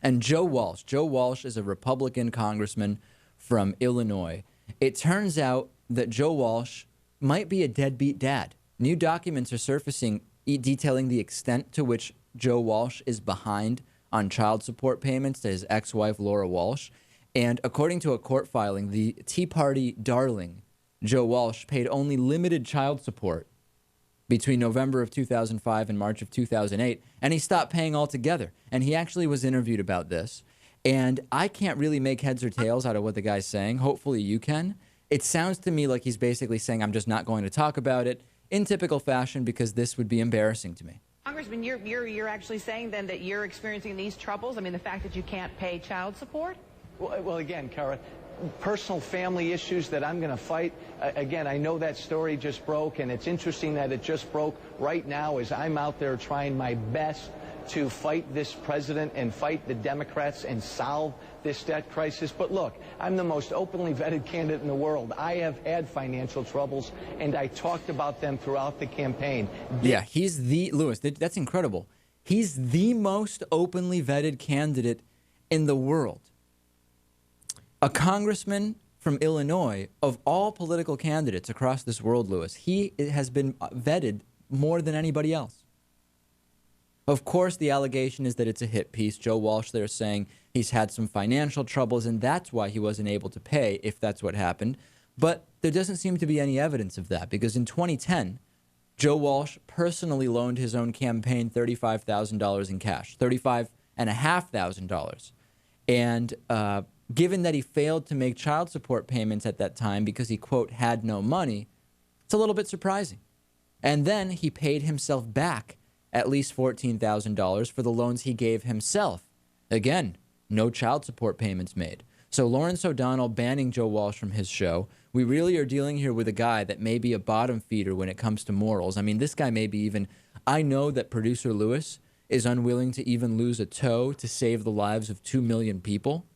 and Joe Walsh. Joe Walsh is a Republican congressman from Illinois. It turns out that Joe Walsh might be a deadbeat dad. New documents are surfacing detailing the extent to which Joe Walsh is behind on child support payments to his ex-wife, Laura Walsh. And according to a court filing, the Tea Party darling, Joe Walsh, paid only limited child support between November of 2005 and March of 2008, and he stopped paying altogether. And he actually was interviewed about this. And I can't really make heads or tails out of what the guy's saying. Hopefully you can. It sounds to me like he's basically saying, I'm just not going to talk about it in typical fashion because this would be embarrassing to me. Congressman, you're actually saying then that you're experiencing these troubles? I mean, the fact that you can't pay child support? Well, again, Kara, personal family issues that I'm going to fight. Again, I know that story just broke, and it's interesting that it just broke right now as I'm out there trying my best to fight this president and fight the Democrats and solve this debt crisis. But look, I'm the most openly vetted candidate in the world. I have had financial troubles, and I talked about them throughout the campaign. Yeah, he's the, Lewis, that's incredible. He's the most openly vetted candidate in the world. A congressman from Illinois, of all political candidates across this world, Lewis, he has been vetted more than anybody else. Of course, the allegation is that it's a hit piece. Joe Walsh there saying he's had some financial troubles, and that's why he wasn't able to pay, if that's what happened. But there doesn't seem to be any evidence of that, because in 2010, Joe Walsh personally loaned his own campaign $35,000 in cash, $35,500. And given that he failed to make child support payments at that time because he, quote, had no money, it's a little bit surprising. And then he paid himself back at least $14,000 for the loans he gave himself. Again, no child support payments made. So Lawrence O'Donnell banning Joe Walsh from his show. We really are dealing here with a guy that may be a bottom feeder when it comes to morals. I mean, this guy may be even... I know that producer Lewis is unwilling to even lose a toe to save the lives of 2 million people.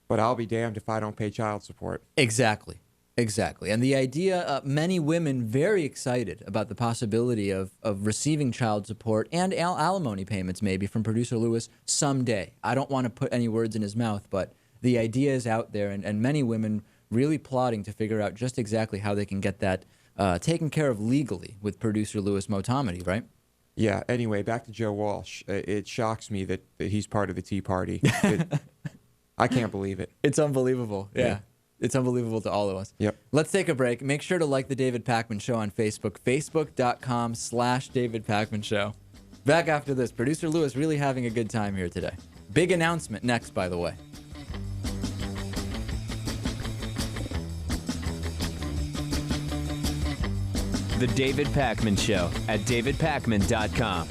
But I'll be damned if I don't pay child support. Exactly. Exactly. And the idea, many women very excited about the possibility of receiving child support and alimony payments maybe from producer Lewis someday. I don't want to put any words in his mouth, but the idea is out there, and many women really plotting to figure out just exactly how they can get that taken care of legally with producer Louis Motamedi, right? Yeah. Anyway, back to Joe Walsh. It shocks me that he's part of the Tea Party. I can't believe it. It's unbelievable. Yeah. It's unbelievable to all of us. Yep. Let's take a break. Make sure to like the David Pakman Show on Facebook, facebook.com/David Pakman Show. Back after this. Producer Lewis really having a good time here today. Big announcement next, by the way. The David Pakman Show at davidpakman.com.